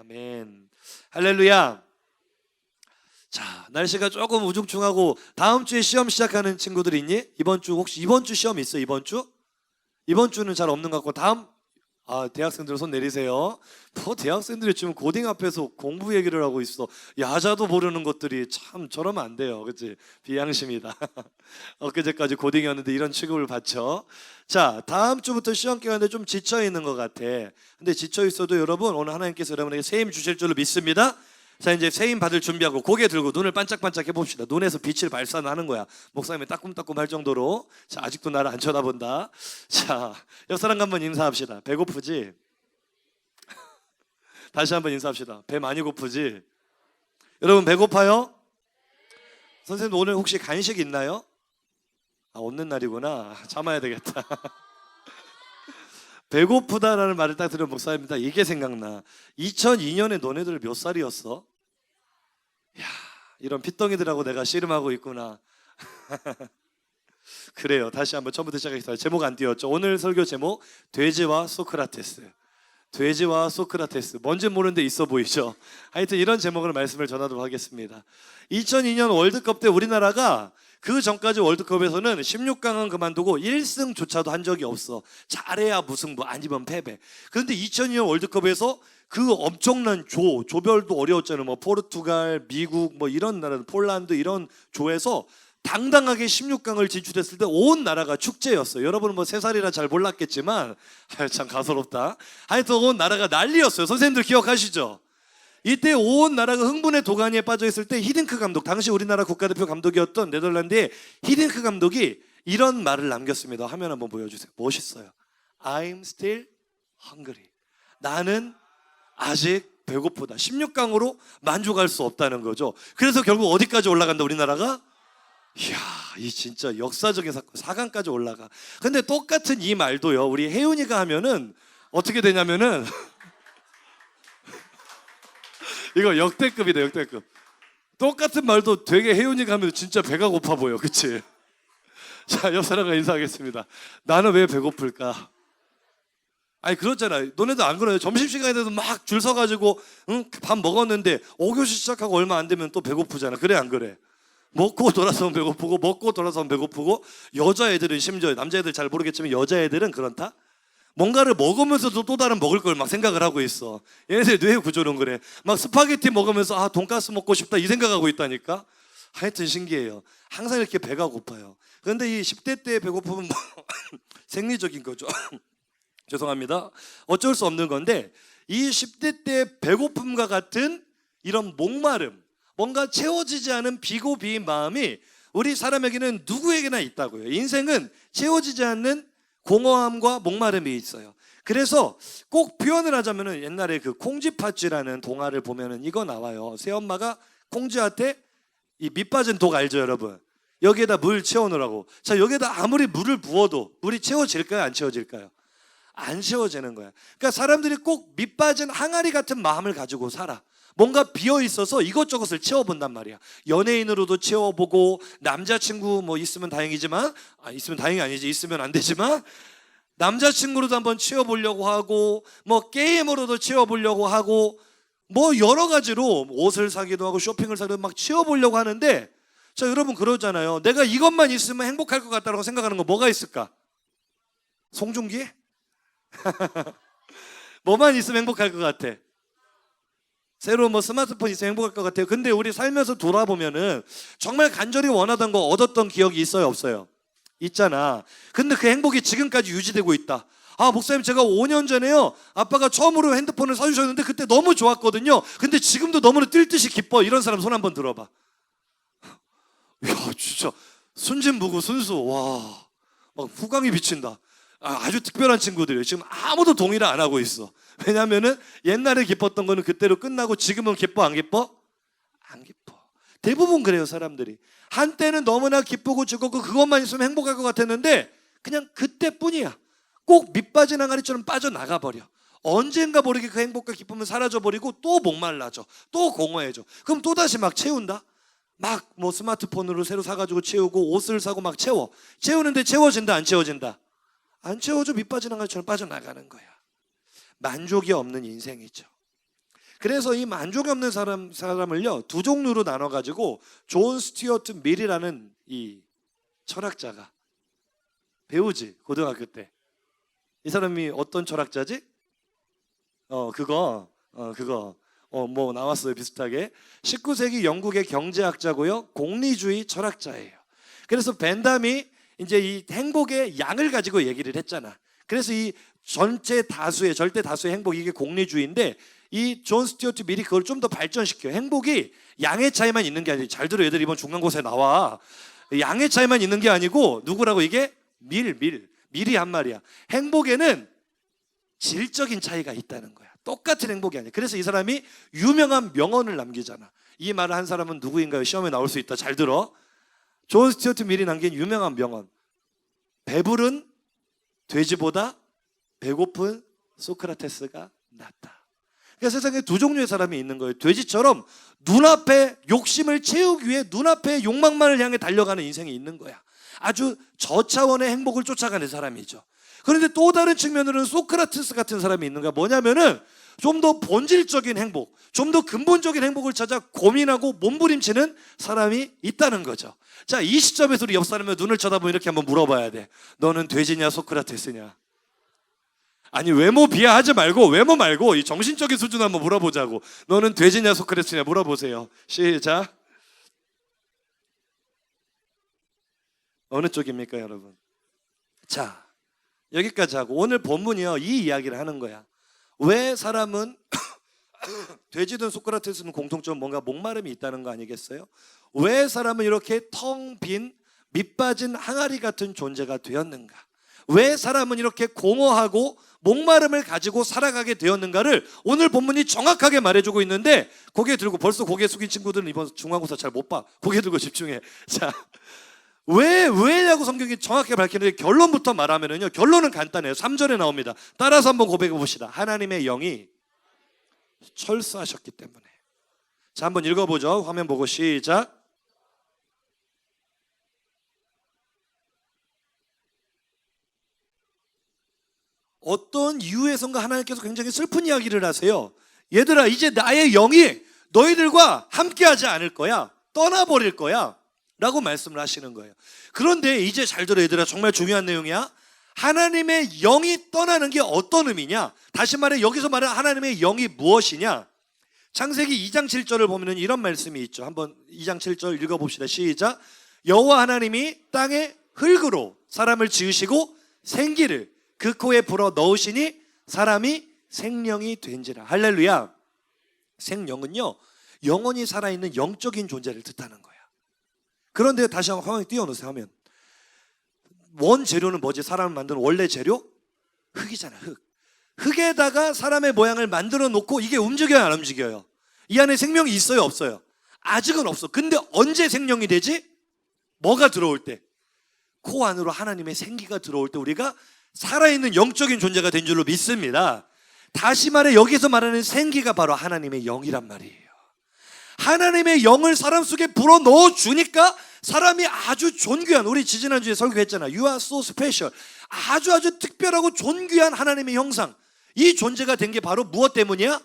아멘. 할렐루야. 자, 날씨가 조금 우중충하고 다음 주에 시험 시작하는 친구들 있니? 이번 주 혹시 이번 주 시험 있어? 이번 주? 이번 주는 잘 없는 것 같고 다음 대학생들 손 내리세요. 뭐 대학생들이 지금 고딩 앞에서 공부 얘기를 하고 있어. 야자도 모르는 것들이 참 저러면 안 돼요. 그치? 비양심이다. 엊그제까지 고딩이었는데 이런 취급을 받죠. 자, 다음 주부터 시험 기간인데 좀 지쳐 있는 것 같아. 근데 지쳐 있어도 여러분 오늘 하나님께서 여러분에게 새 힘 주실 줄로 믿습니다. 자, 이제 새 힘 받을 준비하고 고개 들고 눈을 반짝반짝 해봅시다. 눈에서 빛을 발산하는 거야. 목사님이 따끔따끔 할 정도로. 자, 아직도 나를 안 쳐다본다. 자, 옆 사람과 한번 인사합시다. 배고프지? 다시 한번 인사합시다. 배 많이 고프지? 여러분 배고파요? 선생님 오늘 혹시 간식 있나요? 없는 날이구나. 참아야 되겠다. 배고프다라는 말을 딱 들으면 목사입니다. 이게 생각나. 2002년에 너네들 몇 살이었어? 야, 이런 핏덩이들하고 내가 씨름하고 있구나. 그래요. 다시 한번 처음부터 시작하겠습니다. 제목 안 띄웠죠? 오늘 설교 제목 돼지와 소크라테스. 돼지와 소크라테스. 뭔지 모르는데 있어 보이죠? 하여튼 이런 제목으로 말씀을 전하도록 하겠습니다. 2002년 월드컵 때 우리나라가 그 전까지 월드컵에서는 16강은 그만두고 1승조차도 한 적이 없어. 잘해야 무승부, 아니면 패배. 그런데 2002년 월드컵에서 그 엄청난 조별도 어려웠잖아요. 뭐 포르투갈, 미국, 뭐 이런 나라, 폴란드 이런 조에서 당당하게 16강을 진출했을 때 온 나라가 축제였어요. 여러분은 뭐 3살이라 잘 몰랐겠지만 참 가소롭다. 하여튼 온 나라가 난리였어요. 선생님들 기억하시죠? 이때 온 나라가 흥분의 도가니에 빠져 있을 때 히딩크 감독, 당시 우리나라 국가대표 감독이었던 네덜란드의 히딩크 감독이 이런 말을 남겼습니다. 화면 한번 보여주세요. 멋있어요. I'm still hungry. 나는 아직 배고프다. 16강으로 만족할 수 없다는 거죠. 그래서 결국 어디까지 올라간다 우리나라가? 이야, 이 진짜 역사적인 사건, 4강까지 올라가. 근데 똑같은 이 말도요, 우리 혜윤이가 하면은 어떻게 되냐면은 이거 역대급이다, 역대급. 똑같은 말도 되게 혜윤이가 하면 진짜 배가 고파 보여, 그치? 자, 옆 사람과 인사하겠습니다. 나는 왜 배고플까? 아니 그렇잖아요. 너네도 안 그래요? 점심시간에 돼서 막 줄 서가지고 밥 먹었는데 5교시 시작하고 얼마 안 되면 또 배고프잖아. 그래 안 그래? 먹고 돌아서면 배고프고 먹고 돌아서면 배고프고. 여자애들은 심지어, 남자애들 잘 모르겠지만 여자애들은 그렇다? 뭔가를 먹으면서도 또 다른 먹을 걸 막 생각을 하고 있어. 얘네들 뇌 구조는 그래. 막 스파게티 먹으면서 돈가스 먹고 싶다 이 생각하고 있다니까. 하여튼 신기해요. 항상 이렇게 배가 고파요. 그런데 이 10대 때의 배고픔은 생리적인 거죠. 죄송합니다. 어쩔 수 없는 건데 이 10대 때 배고픔과 같은 이런 목마름, 뭔가 채워지지 않은 비고 비인 마음이 우리 사람에게는 누구에게나 있다고요. 인생은 채워지지 않는 공허함과 목마름이 있어요. 그래서 꼭 표현을 하자면은 옛날에 그 콩쥐팥쥐라는 동화를 보면은 이거 나와요. 새엄마가 콩쥐한테 이 밑 빠진 독 알죠, 여러분? 여기에다 물 채워놓으라고. 자, 여기에다 아무리 물을 부어도 물이 채워질까요, 안 채워질까요? 안 채워지는 거야. 그러니까 사람들이 꼭 밑 빠진 항아리 같은 마음을 가지고 살아. 뭔가 비어 있어서 이것저것을 채워본단 말이야. 연예인으로도 채워보고, 남자친구 뭐 있으면 다행이지만, 있으면 다행이 아니지, 있으면 안 되지만, 남자친구로도 한번 채워보려고 하고, 뭐 게임으로도 채워보려고 하고, 뭐 여러 가지로 옷을 사기도 하고 쇼핑을 사기도 하고 막 채워보려고 하는데, 자, 여러분 그러잖아요. 내가 이것만 있으면 행복할 것 같다고 생각하는 거 뭐가 있을까? 송중기? 뭐만 있으면 행복할 것 같아? 새로운 뭐 스마트폰 있으면 행복할 것 같아요. 근데 우리 살면서 돌아보면은 정말 간절히 원하던 거 얻었던 기억이 있어요, 없어요? 있잖아. 근데 그 행복이 지금까지 유지되고 있다. 목사님 제가 5년 전에요 아빠가 처음으로 핸드폰을 사주셨는데 그때 너무 좋았거든요. 근데 지금도 너무나 뛸 듯이 기뻐. 이런 사람 손 한번 들어봐. 이야 진짜 순진무구 순수. 와, 막 후광이 비친다. 아주 특별한 친구들이에요. 지금 아무도 동의를 안 하고 있어. 왜냐면은 옛날에 기뻤던 거는 그때로 끝나고 지금은 기뻐 안 기뻐? 안 기뻐. 대부분 그래요, 사람들이. 한때는 너무나 기쁘고 즐겁고 그것만 있으면 행복할 것 같았는데 그냥 그때뿐이야. 꼭 밑빠진 항아리처럼 빠져나가 버려. 언젠가 모르게 그 행복과 기쁨은 사라져버리고 또 목말라져. 또 공허해져. 그럼 또다시 막 채운다? 막 뭐 스마트폰으로 새로 사가지고 채우고 옷을 사고 막 채워. 채우는데 채워진다 안 채워진다? 안 채워져. 밑빠진 항아리처럼 빠져나가는 거야. 만족이 없는 인생이죠. 그래서 이 만족이 없는 사람을요 두 종류로 나눠가지고 존 스튜어트 밀이라는 이 철학자가, 배우지 고등학교 때. 이 사람이 어떤 철학자지? 뭐 나왔어요 비슷하게. 19세기 영국의 경제학자고요, 공리주의 철학자예요. 그래서 벤담이 이제 이 행복의 양을 가지고 얘기를 했잖아. 그래서 이 절대 다수의 행복, 이게 공리주의인데 이 존 스튜어트 밀이 그걸 좀 더 발전시켜요. 행복이 양의 차이만 있는 게 아니고, 잘 들어 얘들, 이번 중간고사에 나와. 양의 차이만 있는 게 아니고 누구라고? 이게 밀이 한 말이야. 행복에는 질적인 차이가 있다는 거야. 똑같은 행복이 아니야. 그래서 이 사람이 유명한 명언을 남기잖아. 이 말을 한 사람은 누구인가요? 시험에 나올 수 있다. 잘 들어. 존 스튜어트 밀이 남긴 유명한 명언. 배부른 돼지보다 배고픈 소크라테스가 낫다. 그러니까 세상에 두 종류의 사람이 있는 거예요. 돼지처럼 눈앞에 욕심을 채우기 위해 눈앞에 욕망만을 향해 달려가는 인생이 있는 거야. 아주 저차원의 행복을 쫓아가는 사람이죠. 그런데 또 다른 측면으로는 소크라테스 같은 사람이 있는 거야. 뭐냐면은 좀 더 본질적인 행복, 좀 더 근본적인 행복을 찾아 고민하고 몸부림치는 사람이 있다는 거죠. 자, 이 시점에서 우리 옆 사람의 눈을 쳐다보면 이렇게 한번 물어봐야 돼. 너는 돼지냐 소크라테스냐? 아니, 외모 비하하지 말고, 외모 말고 이 정신적인 수준 한번 물어보자고. 너는 돼지냐 소크라테스냐 물어보세요. 시작. 어느 쪽입니까 여러분? 자, 여기까지 하고 오늘 본문이요 이 이야기를 하는 거야. 왜 사람은 돼지든 소크라테스는 공통점 뭔가 목마름이 있다는 거 아니겠어요? 왜 사람은 이렇게 텅 빈 밑빠진 항아리 같은 존재가 되었는가? 왜 사람은 이렇게 공허하고 목마름을 가지고 살아가게 되었는가를 오늘 본문이 정확하게 말해주고 있는데, 고개 들고, 벌써 고개 숙인 친구들은 이번 중간고사 잘 못 봐. 고개 들고 집중해. 자, 왜냐고 성경이 정확하게 밝히는데 결론부터 말하면은요, 결론은 간단해요. 3절에 나옵니다. 따라서 한번 고백해 봅시다. 하나님의 영이 철수하셨기 때문에. 자, 한번 읽어보죠. 화면 보고 시작. 어떤 이유에선가 하나님께서 굉장히 슬픈 이야기를 하세요. 얘들아, 이제 나의 영이 너희들과 함께하지 않을 거야. 떠나버릴 거야 라고 말씀을 하시는 거예요. 그런데 이제 잘 들어 얘들아, 정말 중요한 내용이야. 하나님의 영이 떠나는 게 어떤 의미냐? 다시 말해, 여기서 말하는 하나님의 영이 무엇이냐? 창세기 2장 7절을 보면 이런 말씀이 있죠. 한번 2장 7절 읽어봅시다. 시작. 여호와 하나님이 땅에 흙으로 사람을 지으시고 생기를 그 코에 불어 넣으시니 사람이 생명이 된지라. 할렐루야. 생명은요, 영원히 살아있는 영적인 존재를 뜻하는 거야. 그런데 다시 한번 화면에 띄워놓으세요. 하면 원재료는 뭐지? 사람을 만드는 원래 재료? 흙이잖아. 흙에다가 사람의 모양을 만들어 놓고 이게 움직여요 안 움직여요? 이 안에 생명이 있어요 없어요? 아직은 없어. 근데 언제 생명이 되지? 뭐가 들어올 때? 코 안으로 하나님의 생기가 들어올 때 우리가 살아있는 영적인 존재가 된 줄로 믿습니다. 다시 말해, 여기서 말하는 생기가 바로 하나님의 영이란 말이에요. 하나님의 영을 사람 속에 불어넣어 주니까 사람이 아주 존귀한, 우리 지지난주에 설교했잖아. You are so special. 아주 특별하고 존귀한 하나님의 형상, 이 존재가 된 게 바로 무엇 때문이야?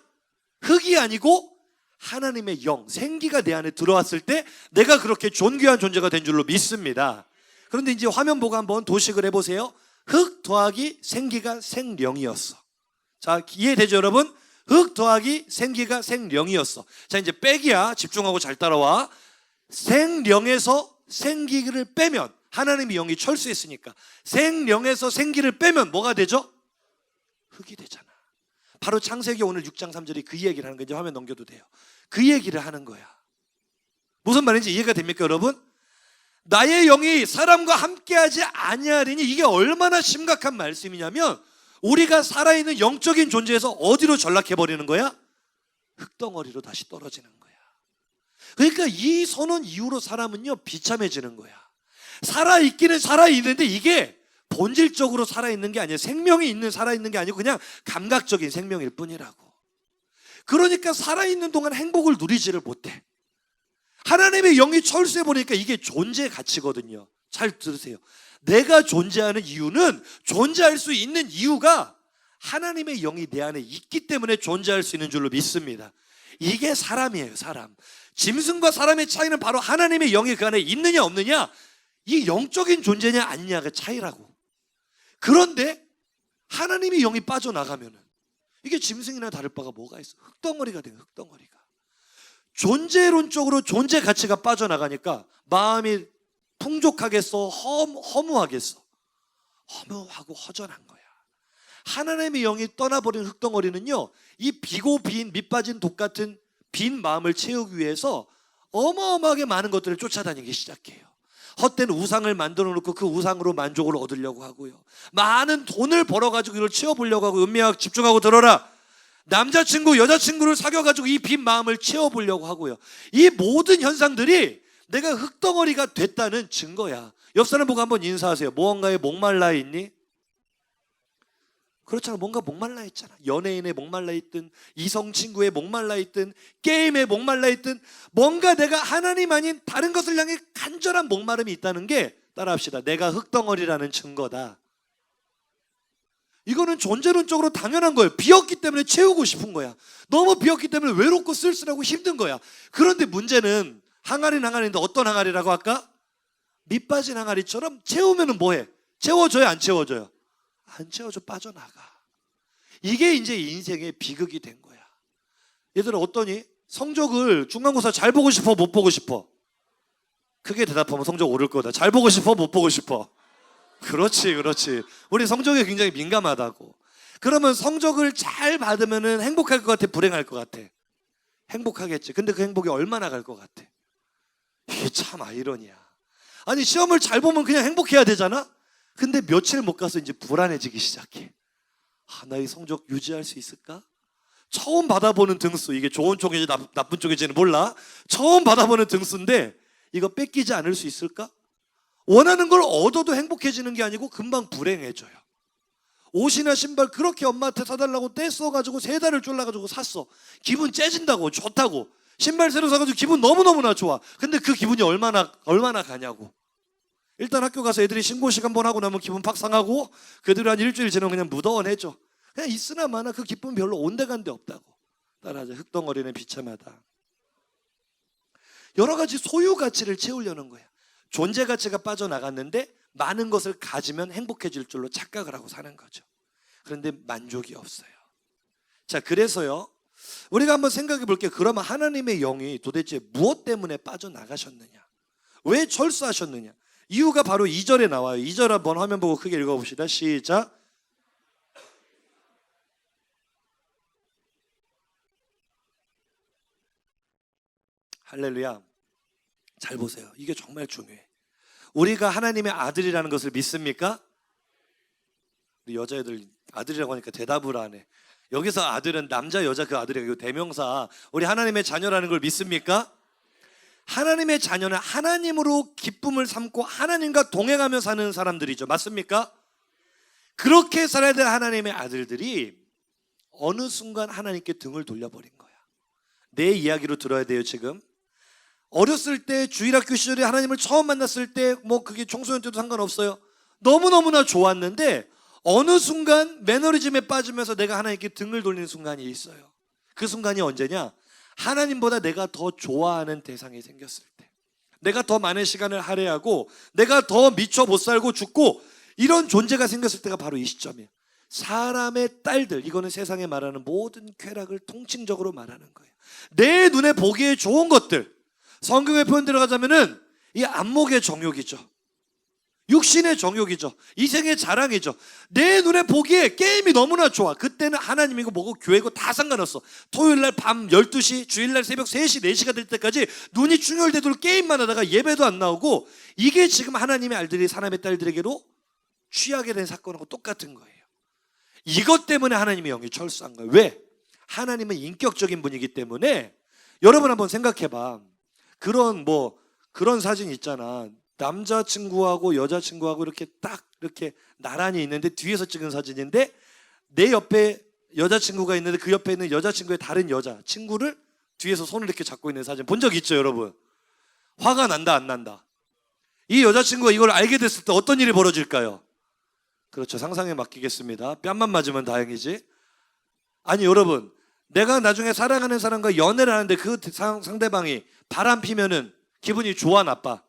흙이 아니고 하나님의 영, 생기가 내 안에 들어왔을 때 내가 그렇게 존귀한 존재가 된 줄로 믿습니다. 그런데 이제 화면 보고 한번 도식을 해보세요. 흙 더하기 생기가 생령이었어. 자, 이해되죠 여러분? 흙 더하기 생기가 생령이었어. 자, 이제 빼기야. 집중하고 잘 따라와. 생령에서 생기를 빼면, 하나님의 영이 철수했으니까 생령에서 생기를 빼면 뭐가 되죠? 흙이 되잖아. 바로 창세기 오늘 6장 3절이 그 얘기를 하는 거예요. 이제 화면 넘겨도 돼요. 그 얘기를 하는 거야. 무슨 말인지 이해가 됩니까 여러분? 나의 영이 사람과 함께하지 아니하리니, 이게 얼마나 심각한 말씀이냐면 우리가 살아있는 영적인 존재에서 어디로 전락해버리는 거야? 흙덩어리로 다시 떨어지는 거야. 그러니까 이 선언 이후로 사람은요 비참해지는 거야. 살아있기는 살아있는데 이게 본질적으로 살아있는 게 아니에요. 생명이 있는 살아있는 게 아니고 그냥 감각적인 생명일 뿐이라고. 그러니까 살아있는 동안 행복을 누리지를 못해. 하나님의 영이 철수해버리니까 이게 존재 가치거든요. 잘 들으세요. 내가 존재하는 이유는, 존재할 수 있는 이유가 하나님의 영이 내 안에 있기 때문에 존재할 수 있는 줄로 믿습니다. 이게 사람이에요, 사람. 짐승과 사람의 차이는 바로 하나님의 영이 그 안에 있느냐 없느냐, 이 영적인 존재냐 아니냐가 차이라고. 그런데 하나님의 영이 빠져나가면은 이게 짐승이나 다를 바가 뭐가 있어? 흙덩어리가 돼요, 흙덩어리가. 존재론적으로 존재 가치가 빠져나가니까 마음이 풍족하겠어, 허무하겠어? 허무하고 허전한 거야. 하나님의 영이 떠나버린 흙덩어리는요, 이 비고 빈 밑빠진 독 같은 빈 마음을 채우기 위해서 어마어마하게 많은 것들을 쫓아다니기 시작해요. 헛된 우상을 만들어 놓고 그 우상으로 만족을 얻으려고 하고요, 많은 돈을 벌어가지고 이걸 채워보려고 하고, 은미야 집중하고 들어라, 남자친구 여자친구를 사귀어가지고 이 빈 마음을 채워보려고 하고요. 이 모든 현상들이 내가 흙덩어리가 됐다는 증거야. 옆 사람 보고 한번 인사하세요. 무언가에 목말라 있니? 그렇잖아. 뭔가 목말라 있잖아. 연예인에 목말라 있든, 이성 친구에 목말라 있든, 게임에 목말라 있든, 뭔가 내가 하나님 아닌 다른 것을 향해 간절한 목마름이 있다는 게, 따라합시다, 내가 흙덩어리라는 증거다. 이거는 존재론적으로 당연한 거예요. 비었기 때문에 채우고 싶은 거야. 너무 비었기 때문에 외롭고 쓸쓸하고 힘든 거야. 그런데 문제는 항아리는 항아리인데 어떤 항아리라고 할까? 밑빠진 항아리처럼 채우면은 뭐해? 채워줘요, 안 채워줘요? 안 채워줘, 빠져나가. 이게 이제 인생의 비극이 된 거야. 얘들아, 어떠니? 성적을 중간고사 잘 보고 싶어, 못 보고 싶어? 크게 대답하면 성적 오를 거다. 잘 보고 싶어, 못 보고 싶어? 그렇지, 그렇지. 우리 성적에 굉장히 민감하다고. 그러면 성적을 잘 받으면 행복할 것 같아, 불행할 것 같아? 행복하겠지. 근데 그 행복이 얼마나 갈 것 같아? 이게 참 아이러니야. 아니, 시험을 잘 보면 그냥 행복해야 되잖아? 근데 며칠 못 가서 이제 불안해지기 시작해. 나 이 성적 유지할 수 있을까? 처음 받아보는 등수, 이게 좋은 쪽인지 나쁜 쪽인지는 몰라. 처음 받아보는 등수인데 이거 뺏기지 않을 수 있을까? 원하는 걸 얻어도 행복해지는 게 아니고 금방 불행해져요. 옷이나 신발 그렇게 엄마한테 사달라고 떼써가지고 3달을 졸라가지고 샀어. 기분 째진다고, 좋다고. 신발 새로 사가지고 기분 너무너무나 좋아. 근데 그 기분이 얼마나 가냐고. 일단 학교 가서 애들이 신고식 한번 하고 나면 기분 팍 상하고, 그들이 한 일주일 지나면 그냥 무더원해져. 그냥 있으나 마나 그 기쁨 별로 온데간데 없다고. 따라하자. 흙덩어리는 비참하다. 여러 가지 소유 가치를 채우려는 거야. 존재 가치가 빠져나갔는데 많은 것을 가지면 행복해질 줄로 착각을 하고 사는 거죠. 그런데 만족이 없어요. 자, 그래서요, 우리가 한번 생각해 볼게요. 그러면 하나님의 영이 도대체 무엇 때문에 빠져나가셨느냐? 왜 철수하셨느냐? 이유가 바로 2절에 나와요. 2절 한번 화면 보고 크게 읽어봅시다. 시작. 할렐루야. 잘 보세요. 이게 정말 중요해. 우리가 하나님의 아들이라는 것을 믿습니까? 우리 여자애들 아들이라고 하니까 대답을 안 해. 여기서 아들은 남자 여자 그 아들이에요. 그 대명사. 우리 하나님의 자녀라는 걸 믿습니까? 하나님의 자녀는 하나님으로 기쁨을 삼고 하나님과 동행하며 사는 사람들이죠. 맞습니까? 그렇게 살아야 될 하나님의 아들들이 어느 순간 하나님께 등을 돌려버린 거야. 내 이야기로 들어야 돼요. 지금 어렸을 때 주일학교 시절에 하나님을 처음 만났을 때 뭐 그게 청소년 때도 상관없어요. 너무너무나 좋았는데 어느 순간 매너리즘에 빠지면서 내가 하나님께 등을 돌리는 순간이 있어요. 그 순간이 언제냐? 하나님보다 내가 더 좋아하는 대상이 생겼을 때, 내가 더 많은 시간을 할애하고 내가 더 미쳐 못 살고 죽고 이런 존재가 생겼을 때가 바로 이 시점이에요. 사람의 딸들, 이거는 세상에 말하는 모든 쾌락을 통칭적으로 말하는 거예요. 내 눈에 보기에 좋은 것들, 성경의 표현 들어가자면은 이 안목의 정욕이죠. 육신의 정욕이죠. 이생의 자랑이죠. 내 눈에 보기에 게임이 너무나 좋아. 그때는 하나님이고 뭐고 교회고 다 상관없어. 토요일날 밤 12시, 주일날 새벽 3시, 4시가 될 때까지 눈이 충혈되도록 게임만 하다가 예배도 안 나오고, 이게 지금 하나님의 아들들이 사람의 딸들에게로 취하게 된 사건하고 똑같은 거예요. 이것 때문에 하나님의 영이 철수한 거예요. 왜? 하나님은 인격적인 분이기 때문에. 여러분 한번 생각해봐. 그런 사진 있잖아. 남자친구하고 여자친구하고 이렇게 딱 이렇게 나란히 있는데 뒤에서 찍은 사진인데, 내 옆에 여자친구가 있는데 그 옆에 있는 여자친구의 다른 여자친구를 뒤에서 손을 이렇게 잡고 있는 사진 본 적 있죠, 여러분? 화가 난다, 안 난다? 이 여자친구가 이걸 알게 됐을 때 어떤 일이 벌어질까요? 그렇죠, 상상에 맡기겠습니다. 뺨만 맞으면 다행이지. 아니 여러분, 내가 나중에 사랑하는 사람과 연애를 하는데 그 상대방이 바람 피면은 기분이 좋아 나빠?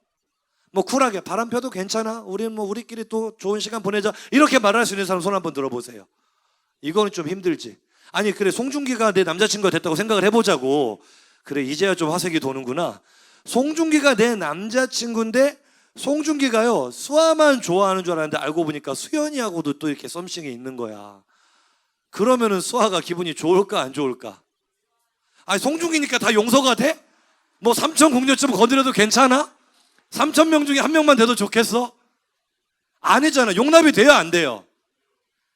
뭐 쿨하게 바람 펴도 괜찮아, 우리는 뭐 우리끼리 또 좋은 시간 보내자, 이렇게 말할 수 있는 사람 손 한번 들어보세요. 이거는 좀 힘들지. 아니 그래, 송중기가 내 남자친구가 됐다고 생각을 해보자고. 그래, 이제야 좀 화색이 도는구나. 송중기가 내 남자친구인데 송중기가요 수아만 좋아하는 줄 알았는데 알고 보니까 수연이하고도 또 이렇게 썸씽이 있는 거야. 그러면은 수아가 기분이 좋을까 안 좋을까? 아니 송중기니까 다 용서가 돼? 뭐 3천 공녀쯤 건드려도 괜찮아? 3천 명 중에 한 명만 돼도 좋겠어? 아니잖아. 용납이 돼요 안 돼요?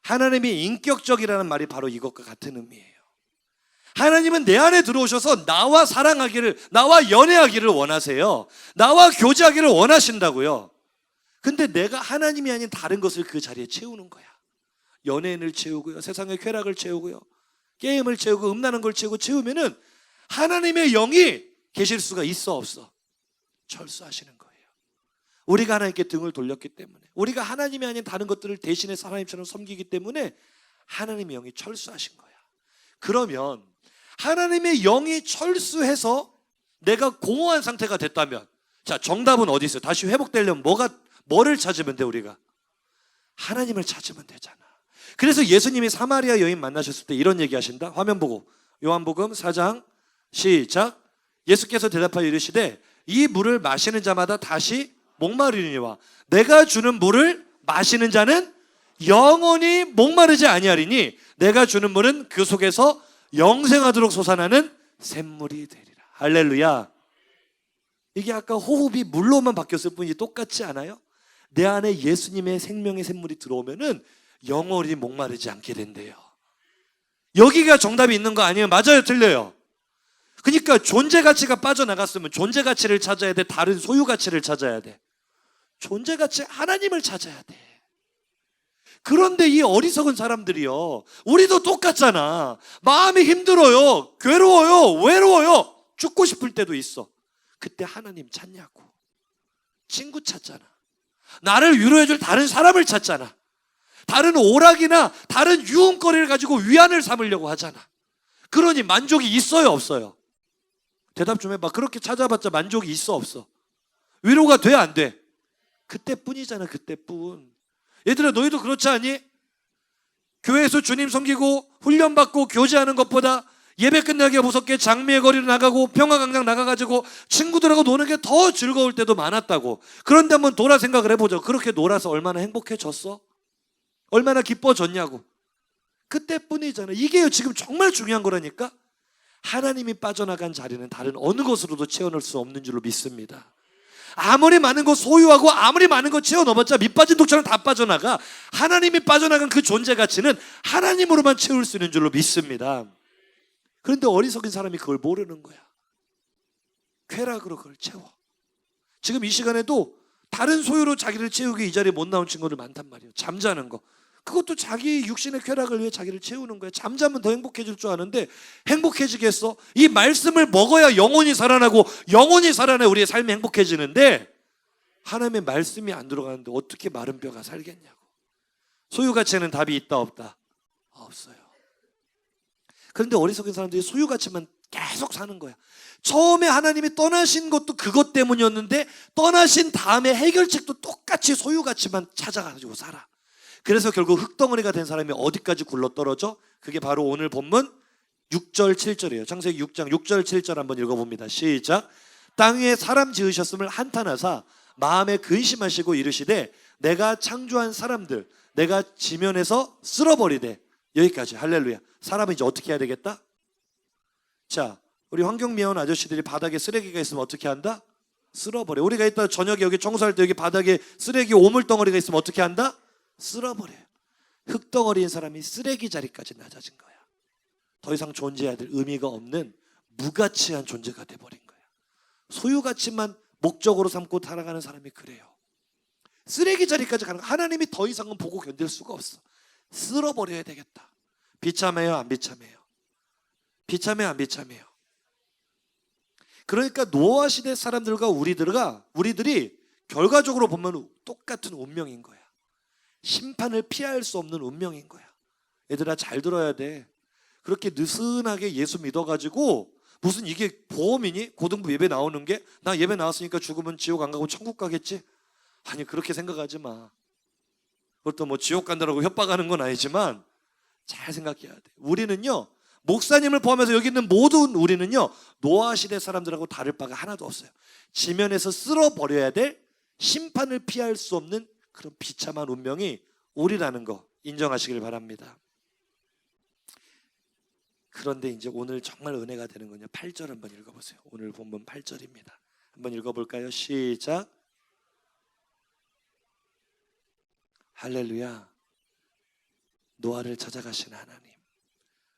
하나님이 인격적이라는 말이 바로 이것과 같은 의미예요. 하나님은 내 안에 들어오셔서 나와 사랑하기를, 나와 연애하기를 원하세요. 나와 교제하기를 원하신다고요. 근데 내가 하나님이 아닌 다른 것을 그 자리에 채우는 거야. 연예인을 채우고요, 세상의 쾌락을 채우고요, 게임을 채우고 음란한 걸 채우면은 하나님의 영이 계실 수가 있어 없어? 철수하시는 거예요. 우리가 하나님께 등을 돌렸기 때문에, 우리가 하나님이 아닌 다른 것들을 대신해서 하나님처럼 섬기기 때문에 하나님의 영이 철수하신 거야. 그러면 하나님의 영이 철수해서 내가 공허한 상태가 됐다면, 자 정답은 어디 있어요? 다시 회복되려면 뭐를 찾으면 돼? 우리가 하나님을 찾으면 되잖아. 그래서 예수님이 사마리아 여인 만나셨을 때 이런 얘기 하신다. 화면 보고 요한복음 4장 시작. 예수께서 대답하여 이르시되 이 물을 마시는 자마다 다시 목마르리니와 내가 주는 물을 마시는 자는 영원히 목마르지 아니하리니 내가 주는 물은 그 속에서 영생하도록 솟아나는 샘물이 되리라. 할렐루야. 이게 아까 호흡이 물로만 바뀌었을 뿐이지 똑같지 않아요? 내 안에 예수님의 생명의 샘물이 들어오면은 영원히 목마르지 않게 된대요. 여기가 정답이 있는 거 아니에요? 맞아요 틀려요? 그러니까 존재 가치가 빠져나갔으면 존재 가치를 찾아야 돼, 다른 소유 가치를 찾아야 돼? 존재 가치 하나님을 찾아야 돼. 그런데 이 어리석은 사람들이요, 우리도 똑같잖아. 마음이 힘들어요, 괴로워요, 외로워요, 죽고 싶을 때도 있어. 그때 하나님 찾냐고. 친구 찾잖아. 나를 위로해줄 다른 사람을 찾잖아. 다른 오락이나 다른 유흥거리를 가지고 위안을 삼으려고 하잖아. 그러니 만족이 있어요 없어요? 대답 좀 해봐. 그렇게 찾아봤자 만족이 있어 없어? 위로가 돼 안 돼? 그때뿐이잖아. 그때뿐. 얘들아 너희도 그렇지 않니? 교회에서 주님 섬기고 훈련받고 교제하는 것보다 예배 끝나기 무섭게 장미의 거리로 나가고 평화광장 나가가지고 친구들하고 노는 게 더 즐거울 때도 많았다고. 그런데 한번 돌아 생각을 해보죠. 그렇게 놀아서 얼마나 행복해졌어? 얼마나 기뻐졌냐고. 그때뿐이잖아. 이게 지금 정말 중요한 거라니까. 하나님이 빠져나간 자리는 다른 어느 것으로도 채워넣을 수 없는 줄로 믿습니다. 아무리 많은 거 소유하고 아무리 많은 거 채워넣어봤자 밑빠진 독처럼 다 빠져나가. 하나님이 빠져나간 그 존재 가치는 하나님으로만 채울 수 있는 줄로 믿습니다. 그런데 어리석은 사람이 그걸 모르는 거야. 쾌락으로 그걸 채워. 지금 이 시간에도 다른 소유로 자기를 채우기 이 자리에 못 나온 친구들 많단 말이에요. 잠자는 거, 그것도 자기 육신의 쾌락을 위해 자기를 채우는 거야. 잠자면 더 행복해질 줄 아는데 행복해지겠어? 이 말씀을 먹어야 영혼이 살아나고 영혼이 살아나야 우리의 삶이 행복해지는데 하나님의 말씀이 안 들어가는데 어떻게 마른 뼈가 살겠냐고. 소유 가치에는 답이 있다 없다? 없어요. 그런데 어리석은 사람들이 소유 가치만 계속 사는 거야. 처음에 하나님이 떠나신 것도 그것 때문이었는데 떠나신 다음에 해결책도 똑같이 소유 가치만 찾아가지고 살아. 그래서 결국 흙덩어리가 된 사람이 어디까지 굴러떨어져? 그게 바로 오늘 본문 6절 7절이에요. 창세기 6장 6절 7절 한번 읽어봅니다. 시작. 땅 위에 사람 지으셨음을 한탄하사 마음에 근심하시고 이르시되 내가 창조한 사람들 내가 지면에서 쓸어버리되. 여기까지. 할렐루야. 사람은 이제 어떻게 해야 되겠다? 자, 우리 환경미화원 아저씨들이 바닥에 쓰레기가 있으면 어떻게 한다? 쓸어버려. 우리가 이따 저녁에 여기 청소할 때 여기 바닥에 쓰레기 오물덩어리가 있으면 어떻게 한다? 쓸어버려요. 흙덩어리인 사람이 쓰레기 자리까지 낮아진 거야. 더 이상 존재해야 될 의미가 없는 무가치한 존재가 돼버린 거야. 소유가치만 목적으로 삼고 살아가는 사람이 그래요. 쓰레기 자리까지 가는 거야. 하나님이 더 이상은 보고 견딜 수가 없어. 쓸어버려야 되겠다. 비참해요 안 비참해요? 비참해요 안 비참해요? 그러니까 노아 시대 사람들과 우리들이 결과적으로 보면 똑같은 운명인 거야. 심판을 피할 수 없는 운명인 거야. 얘들아 잘 들어야 돼. 그렇게 느슨하게 예수 믿어가지고 무슨 이게 보험이니? 고등부 예배 나오는 게 나 예배 나왔으니까 죽으면 지옥 안 가고 천국 가겠지? 아니 그렇게 생각하지 마. 그것도 뭐 지옥 간다라고 협박하는 건 아니지만 잘 생각해야 돼. 우리는요, 목사님을 포함해서 여기 있는 모든 우리는요, 노아 시대 사람들하고 다를 바가 하나도 없어요. 지면에서 쓸어버려야 될 심판을 피할 수 없는 그런 비참한 운명이 우리라는 거 인정하시길 바랍니다. 그런데 이제 오늘 정말 은혜가 되는 건요, 8절 한번 읽어보세요. 오늘 본문 8절입니다. 한번 읽어볼까요? 시작. 할렐루야. 노아를 찾아가신 하나님,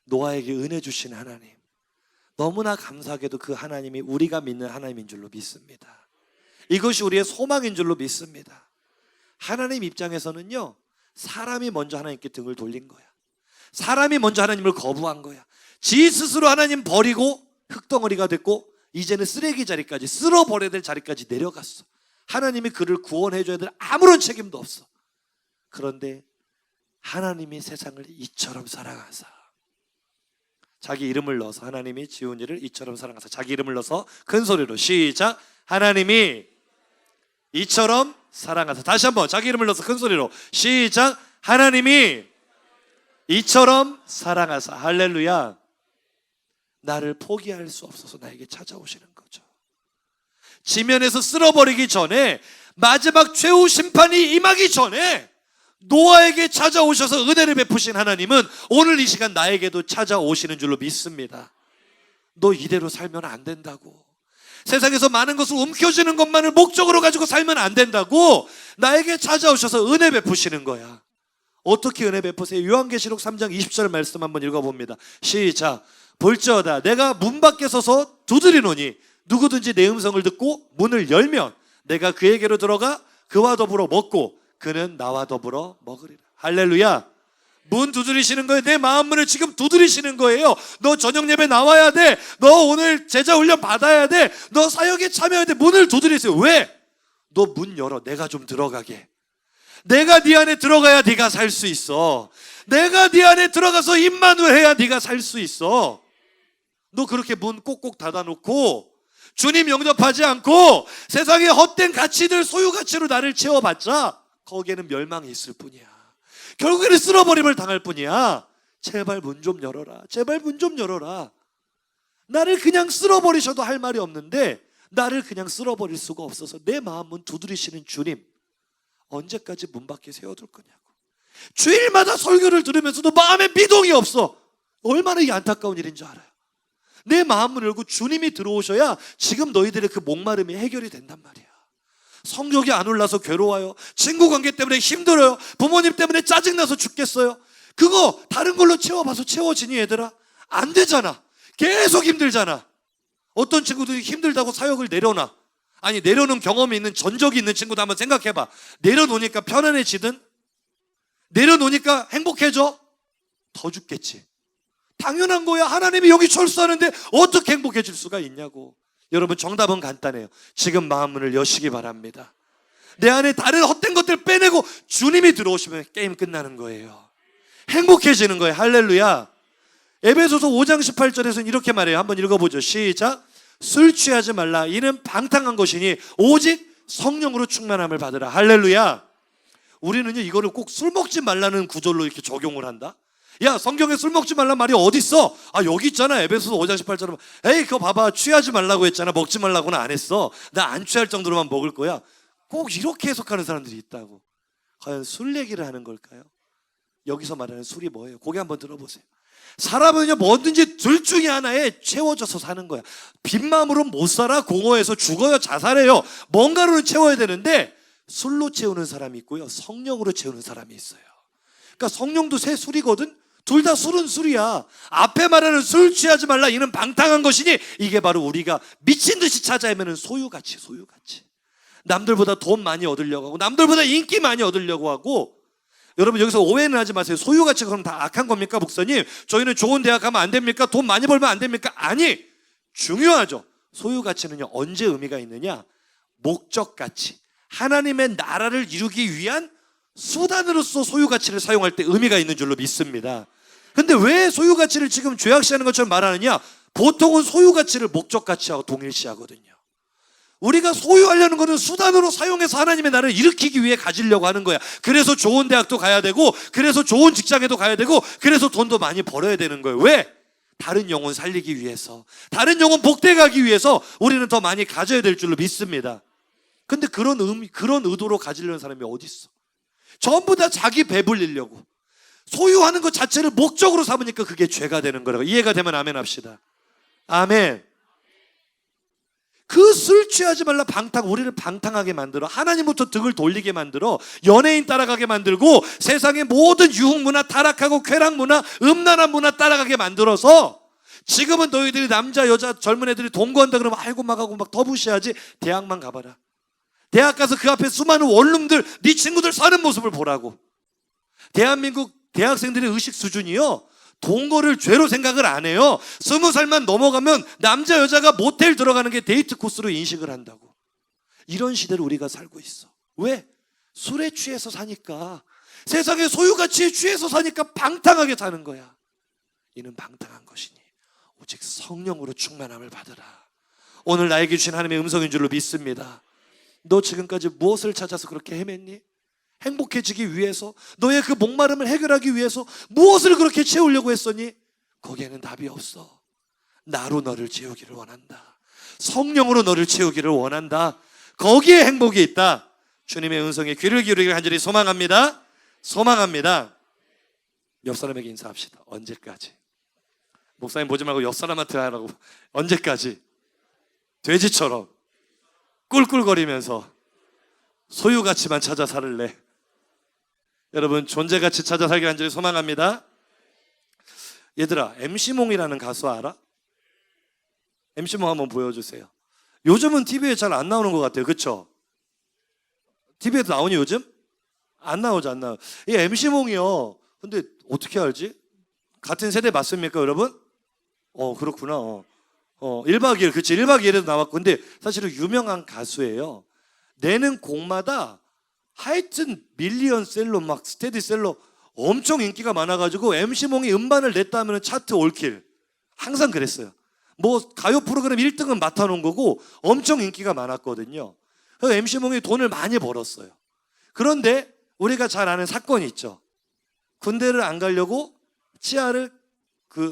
노아에게 은혜 주신 하나님, 너무나 감사하게도 그 하나님이 우리가 믿는 하나님인 줄로 믿습니다. 이것이 우리의 소망인 줄로 믿습니다. 하나님 입장에서는요, 사람이 먼저 하나님께 등을 돌린 거야. 사람이 먼저 하나님을 거부한 거야. 지 스스로 하나님 버리고 흙덩어리가 됐고 이제는 쓰레기 자리까지, 쓸어버려야 될 자리까지 내려갔어. 하나님이 그를 구원해 줘야 될 아무런 책임도 없어. 그런데 하나님이 세상을 이처럼 사랑하사, 자기 이름을 넣어서, 하나님이 지은 일을 이처럼 사랑하사, 자기 이름을 넣어서 큰 소리로 시작. 하나님이 이처럼 사랑하사. 다시 한번 자기 이름을 넣어서 큰 소리로 시작. 하나님이 이처럼 사랑하사. 할렐루야. 나를 포기할 수 없어서 나에게 찾아오시는 거죠. 지면에서 쓸어버리기 전에, 마지막 최후 심판이 임하기 전에 노아에게 찾아오셔서 은혜를 베푸신 하나님은 오늘 이 시간 나에게도 찾아오시는 줄로 믿습니다. 너 이대로 살면 안 된다고, 세상에서 많은 것을 움켜쥐는 것만을 목적으로 가지고 살면 안 된다고 나에게 찾아오셔서 은혜 베푸시는 거야. 어떻게 은혜 베푸세요? 요한계시록 3장 20절 말씀 한번 읽어봅니다. 시작. 볼지어다 내가 문 밖에 서서 두드리노니 누구든지 내 음성을 듣고 문을 열면 내가 그에게로 들어가 그와 더불어 먹고 그는 나와 더불어 먹으리라. 할렐루야. 문 두드리시는 거예요. 내 마음 문을 지금 두드리시는 거예요. 너 저녁 예배 나와야 돼. 너 오늘 제자 훈련 받아야 돼. 너 사역에 참여해야 돼. 문을 두드리세요. 왜? 너 문 열어. 내가 좀 들어가게. 내가 네 안에 들어가야 네가 살 수 있어. 내가 네 안에 들어가서 임마누엘 해야 네가 살 수 있어. 너 그렇게 문 꼭꼭 닫아놓고 주님 영접하지 않고 세상의 헛된 가치들, 소유 가치로 나를 채워봤자 거기에는 멸망이 있을 뿐이야. 결국에는 쓸어버림을 당할 뿐이야. 제발 문 좀 열어라. 제발 문 좀 열어라. 나를 그냥 쓸어버리셔도 할 말이 없는데 나를 그냥 쓸어버릴 수가 없어서 내 마음 문 두드리시는 주님, 언제까지 문 밖에 세워둘 거냐고. 주일마다 설교를 들으면서도 마음에 미동이 없어. 얼마나 이 안타까운 일인 줄 알아요. 내 마음을 열고 주님이 들어오셔야 지금 너희들의 그 목마름이 해결이 된단 말이야. 성적이 안 올라서 괴로워요. 친구 관계 때문에 힘들어요. 부모님 때문에 짜증나서 죽겠어요. 그거 다른 걸로 채워봐서 채워지니 얘들아? 안 되잖아. 계속 힘들잖아. 어떤 친구들이 힘들다고 사역을 내려놔. 아니, 내려놓은 경험이 있는, 전적이 있는 친구도 한번 생각해봐. 내려놓으니까 편안해지든 내려놓으니까 행복해져? 더 죽겠지. 당연한 거야. 하나님이 여기 철수하는데 어떻게 행복해질 수가 있냐고. 여러분, 정답은 간단해요. 지금 마음문을 여시기 바랍니다. 내 안에 다른 헛된 것들 빼내고 주님이 들어오시면 게임 끝나는 거예요. 행복해지는 거예요. 할렐루야. 에베소서 5장 18절에서는 이렇게 말해요. 한번 읽어보죠. 시작. 술 취하지 말라. 이는 방탕한 것이니 오직 성령으로 충만함을 받으라. 할렐루야. 우리는요, 이거를 꼭 술 먹지 말라는 구절로 이렇게 적용을 한다. 야, 성경에 술 먹지 말란 말이 어디 있어? 아, 여기 있잖아. 에베소서 5장 18절에. 에이, 그거 봐봐. 취하지 말라고 했잖아. 먹지 말라고는 안 했어. 나 안 취할 정도로만 먹을 거야. 꼭 이렇게 해석하는 사람들이 있다고. 과연 술 얘기를 하는 걸까요? 여기서 말하는 술이 뭐예요? 고개 한번 들어보세요. 사람은요, 뭐든지 둘 중에 하나에 채워져서 사는 거야. 빈마음으로 못 살아. 공허해서 죽어요. 자살해요. 뭔가로는 채워야 되는데 술로 채우는 사람이 있고요, 성령으로 채우는 사람이 있어요. 그러니까 성령도 새 술이거든. 둘 다 술은 술이야. 앞에 말하는 술 취하지 말라, 이는 방탕한 것이니, 이게 바로 우리가 미친 듯이 찾아 헤매는 소유가치. 남들보다 돈 많이 얻으려고 하고, 남들보다 인기 많이 얻으려고 하고. 여러분, 여기서 오해는 하지 마세요. 소유가치가 그럼 다 악한 겁니까, 목사님? 저희는 좋은 대학 가면 안 됩니까? 돈 많이 벌면 안 됩니까? 아니, 중요하죠. 소유가치는요, 언제 의미가 있느냐? 목적가치, 하나님의 나라를 이루기 위한 수단으로서 소유가치를 사용할 때 의미가 있는 줄로 믿습니다. 근데 왜 소유 가치를 지금 죄악시하는 것처럼 말하느냐? 보통은 소유 가치를 목적 가치하고 동일시하거든요. 우리가 소유하려는 것은 수단으로 사용해서 하나님의 나라를 일으키기 위해 가지려고 하는 거야. 그래서 좋은 대학도 가야 되고, 그래서 좋은 직장에도 가야 되고, 그래서 돈도 많이 벌어야 되는 거예요. 왜? 다른 영혼 살리기 위해서, 다른 영혼 복되가기 위해서 우리는 더 많이 가져야 될 줄로 믿습니다. 근데 그런 의도로 가지려는 사람이 어디 있어? 전부 다 자기 배불리려고 소유하는 것 자체를 목적으로 삼으니까 그게 죄가 되는 거라고. 이해가 되면 아멘 합시다. 아멘. 그 술 취하지 말라 우리를 방탕하게 만들어, 하나님부터 등을 돌리게 만들어, 연예인 따라가게 만들고, 세상의 모든 유흥문화, 타락하고 쾌락문화, 음란한 문화 따라가게 만들어서, 지금은 너희들이 남자 여자 젊은 애들이 동거한다 그러면 아이고 막 하고 막 더 무시하지. 대학만 가봐라. 대학 가서 그 앞에 수많은 원룸들, 네 친구들 사는 모습을 보라고. 대한민국 대학생들의 의식 수준이요, 동거를 죄로 생각을 안 해요. 20살만 넘어가면 남자 여자가 모텔 들어가는 게 데이트 코스로 인식을 한다고. 이런 시대를 우리가 살고 있어. 왜? 술에 취해서 사니까, 세상의 소유가치에 취해서 사니까 방탕하게 사는 거야. 이는 방탕한 것이니 오직 성령으로 충만함을 받으라. 오늘 나에게 주신 하나님의 음성인 줄로 믿습니다. 너 지금까지 무엇을 찾아서 그렇게 헤맸니? 행복해지기 위해서, 너의 그 목마름을 해결하기 위해서 무엇을 그렇게 채우려고 했었니? 거기에는 답이 없어. 나로 너를 채우기를 원한다. 성령으로 너를 채우기를 원한다. 거기에 행복이 있다. 주님의 음성에 귀를 기울이기를 간절히 소망합니다. 소망합니다. 옆 사람에게 인사합시다. 언제까지? 목사님 보지 말고 옆 사람한테 하라고. 언제까지? 돼지처럼 꿀꿀거리면서 소유가치만 찾아 살을래? 여러분, 존재가치 찾아 살기 간절히 소망합니다. 얘들아, MC몽이라는 가수 알아? MC몽 한번 보여주세요. 요즘은 TV에 잘 안 나오는 것 같아요. 그쵸? TV에도 나오니 요즘? 안 나오죠, 안 나와요. 이 MC몽이요, 근데 어떻게 알지? 같은 세대 맞습니까, 여러분? 그렇구나. 1박 2일, 그치, 1박 2일에도 나왔고. 근데 사실은 유명한 가수예요. 내는 곡마다 하여튼 밀리언셀러, 막 스테디셀러, 엄청 인기가 많아가지고 MC몽이 음반을 냈다 하면 차트 올킬. 항상 그랬어요. 뭐 가요 프로그램 1등은 맡아놓은 거고 엄청 인기가 많았거든요. 그래서 MC몽이 돈을 많이 벌었어요. 그런데 우리가 잘 아는 사건이 있죠. 군대를 안 가려고 치아를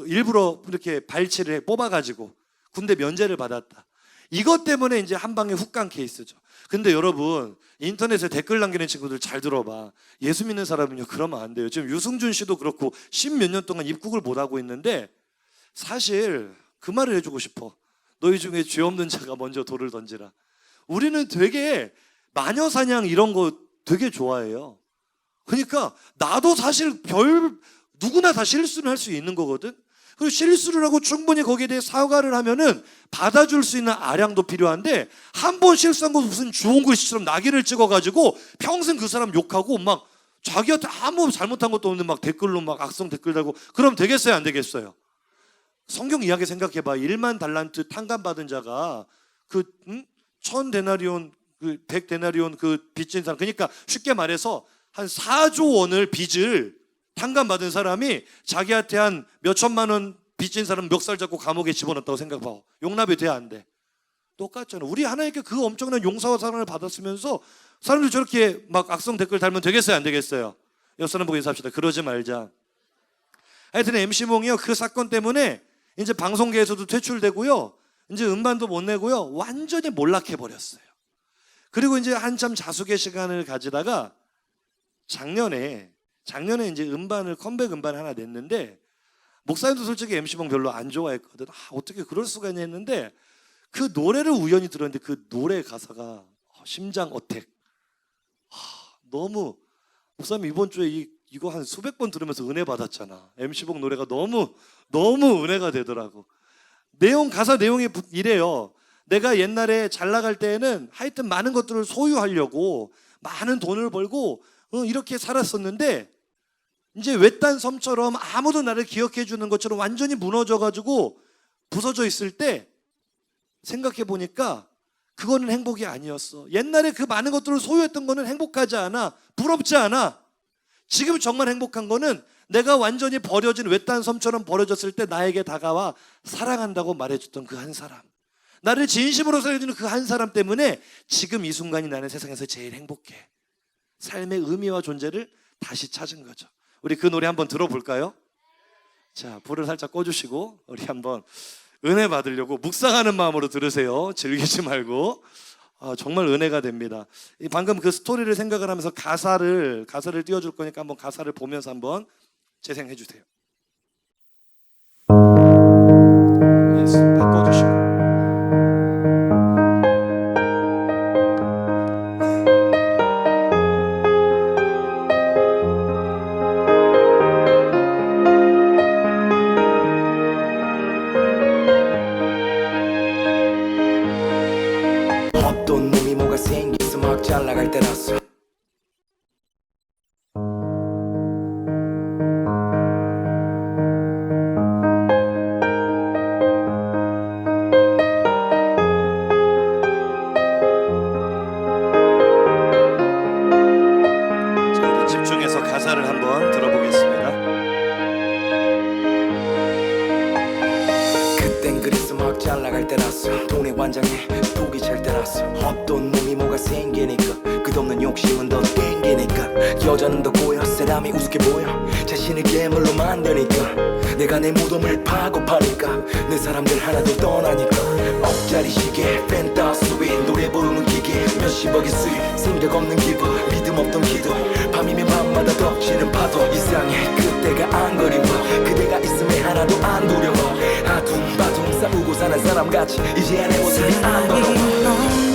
일부러 이렇게 발치를 해 뽑아가지고 군대 면제를 받았다. 이것 때문에 이제 한 방에 훅 간 케이스죠. 근데 여러분, 인터넷에 댓글 남기는 친구들 잘 들어봐. 예수 믿는 사람은요, 그러면 안 돼요. 지금 유승준 씨도 그렇고 10몇 년 동안 입국을 못 하고 있는데, 사실 그 말을 해주고 싶어. 너희 중에 죄 없는 자가 먼저 돌을 던지라. 우리는 되게 마녀사냥 이런 거 되게 좋아해요. 그러니까 나도 사실 누구나 다 실수는 할 수 있는 거거든. 그리고 실수를 하고 충분히 거기에 대해 사과를 하면은 받아줄 수 있는 아량도 필요한데, 한 번 실수한 거 무슨 주홍 글씨처럼 낙인을 찍어가지고 평생 그 사람 욕하고 막 자기한테 아무 잘못한 것도 없는 막 댓글로 막 악성 댓글 달고, 그럼 되겠어요, 안 되겠어요? 성경 이야기 생각해봐. 1만 달란트 탕감 받은 자가 1000데나리온, 100데나리온 빚진 사람, 그러니까 쉽게 말해서 한 4조 원을 빚을 탕감받은 사람이 자기한테 한 몇천만 원 빚진 사람 멱살 잡고 감옥에 집어넣었다고 생각해봐. 용납이 돼, 안 돼? 똑같잖아. 우리 하나님께 그 엄청난 용서와 사랑을 받았으면서 사람들이 저렇게 막 악성 댓글 달면 되겠어요, 안 되겠어요? 옆 사람 보고 인사합시다. 그러지 말자. 하여튼 MC몽이요, 그 사건 때문에 이제 방송계에서도 퇴출되고요, 이제 음반도 못 내고요, 완전히 몰락해버렸어요. 그리고 이제 한참 자숙의 시간을 가지다가 작년에 이제 컴백 음반 하나 냈는데, 목사님도 솔직히 MC몽 별로 안 좋아했거든. 어떻게 그럴 수가 있냐 했는데, 그 노래를 우연히 들었는데 그 노래 가사가 심장 어택. 너무, 목사님 이번 주에 이거 한 수백 번 들으면서 은혜 받았잖아. MC몽 노래가 너무 은혜가 되더라고. 가사 내용이 이래요. 내가 옛날에 잘 나갈 때에는 하여튼 많은 것들을 소유하려고 많은 돈을 벌고 이렇게 살았었는데, 이제 외딴 섬처럼 아무도 나를 기억해 주는 것처럼 완전히 무너져가지고 부서져 있을 때 생각해 보니까 그거는 행복이 아니었어. 옛날에 그 많은 것들을 소유했던 거는 행복하지 않아. 부럽지 않아. 지금 정말 행복한 거는 내가 완전히 버려진 외딴 섬처럼 버려졌을 때 나에게 다가와 사랑한다고 말해줬던 그 한 사람, 나를 진심으로 사랑해주는 그 한 사람 때문에 지금 이 순간이 나는 세상에서 제일 행복해. 삶의 의미와 존재를 다시 찾은 거죠. 우리 그 노래 한번 들어볼까요? 자, 불을 살짝 꺼주시고 우리 한번 은혜 받으려고 묵상하는 마음으로 들으세요. 즐기지 말고. 정말 은혜가 됩니다. 방금 그 스토리를 생각을 하면서 가사를 띄워줄 거니까 한번 가사를 보면서 한번 재생해 주세요. 예스, 바꿔주시고. 어떤 놈이 뭐가 생겨서 막 잘나갈 때라서 자, 우리 집중해서 가사를 한번 들어보겠습니다. 그땐 그래서 막 잘나갈 때라서 돈의 완장에 독이 찰 때라서 어떤 놈이 뭐가 생기니까 끝없는 욕심은 더 땡기니까 여자는 더 고여 사람이 우습게 보여 자신을 괴물로 만드니까 내가 내 무덤을 파고 파니까 내 사람들 하나도 떠나니까 억짜리 시계 펜타스 위 노래 부르는 기계 몇십억의 수익 생각 없는 기분 믿음 없던 기도 밤이면 밤마다 덮치는 파도 이상해 그때가 안 그리워 그대가 있음에 하나도 안 두려워 아둥바둥 싸우고 사는 사람같이 이제야 내 모습이 안 더러워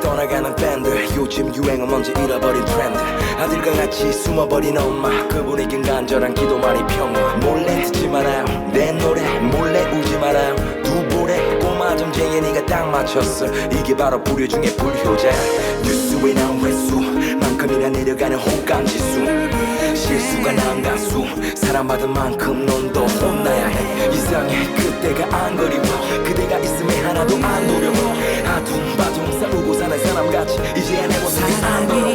떠나가는 밴드 요즘 유행은 뭔지 잃어버린 트렌드 아들과 같이 숨어버린 엄마 그분에겐 간절한 기도만이 평화 몰래 듣지 말아요 내 노래 몰래 울지 말아요 두 볼에 꼬마 점쟁이니가 딱 맞췄어 이게 바로 불효 중에 불효자야 뉴스에 나온 횟수만큼이나 내려가는 호감지수 실수가 난 가수 사랑받은 만큼 넌 더 혼나야 해 이상해 그때가 안 그리워 그대가 있음에 하나도 안 두려워 아둥바둥 싸우고 사는 사람같이 이제야 내 모습이 안 더러워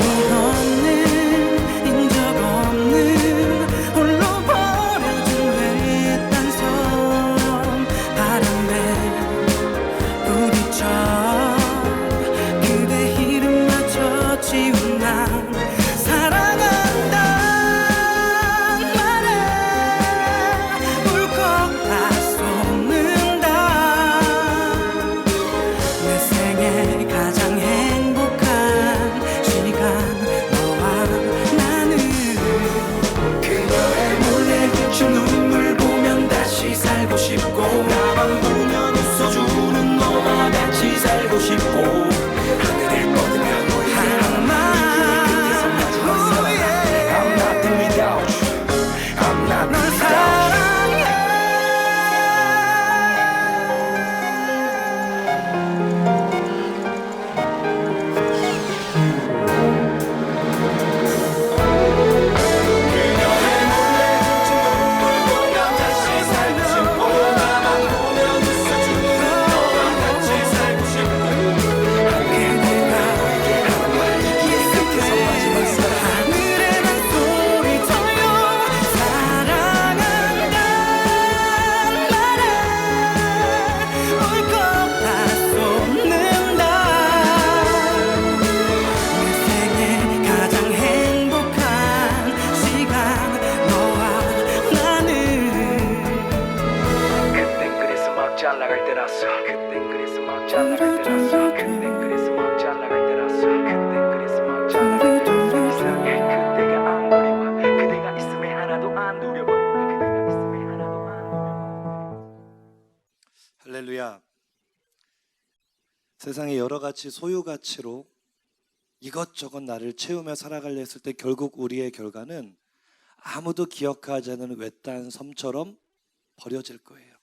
잘나갈 때라서 그땐 그래서 막 잘나갈 때라서 그땐 그래서 막 잘나갈 때라서 그땐 그래서 막 잘나갈 때라서 이상해 그때가 안 그리워 그대가 있음에 하나도 안 두려워 그대가 있음에 하나도 안 두려워 할렐루야. 세상의 여러 가지 소유 가치로 이것저것 나를 채우며 살아가려 했을 때 결국 우리의 결과는 아무도 기억하지 않는 외딴 섬처럼 버려질 거예요.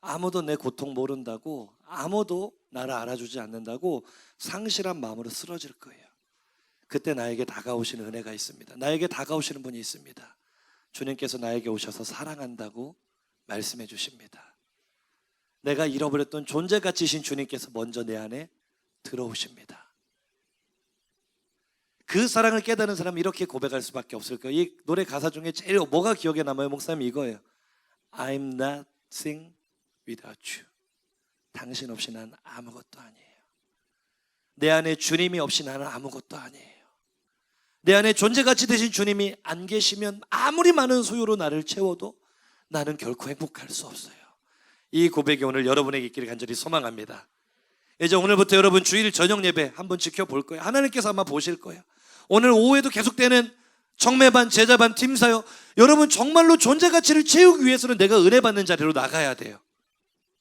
아무도 내 고통 모른다고, 아무도 나를 알아주지 않는다고 상실한 마음으로 쓰러질 거예요. 그때 나에게 다가오시는 은혜가 있습니다. 나에게 다가오시는 분이 있습니다. 주님께서 나에게 오셔서 사랑한다고 말씀해 주십니다. 내가 잃어버렸던 존재가치이신 주님께서 먼저 내 안에 들어오십니다. 그 사랑을 깨닫는 사람은 이렇게 고백할 수밖에 없을 거예요. 이 노래 가사 중에 제일 뭐가 기억에 남아요? 목사님 이거예요. I'm nothing without you. 당신 없이 난 아무것도 아니에요. 내 안에 주님이 없이 나는 아무것도 아니에요. 내 안에 존재가치 되신 주님이 안 계시면 아무리 많은 소유로 나를 채워도 나는 결코 행복할 수 없어요. 이 고백이 오늘 여러분에게 있기를 간절히 소망합니다. 이제 오늘부터 여러분 주일 저녁 예배 한번 지켜볼 거예요. 하나님께서 아마 보실 거예요. 오늘 오후에도 계속되는 청매반, 제자반, 팀사요. 여러분 정말로 존재가치를 채우기 위해서는 내가 은혜 받는 자리로 나가야 돼요.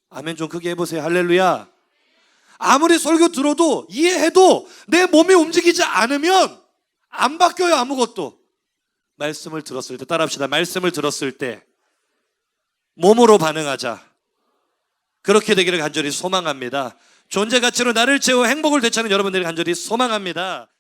아멘 좀 크게 해보세요. 할렐루야. 아무리 설교 들어도 이해해도 내 몸이 움직이지 않으면 안 바뀌어요. 아무것도. 말씀을 들었을 때 따라합시다. 말씀을 들었을 때 몸으로 반응하자. 그렇게 되기를 간절히 소망합니다. 존재가치로 나를 채워 행복을 되찾는 여러분들이 간절히 소망합니다.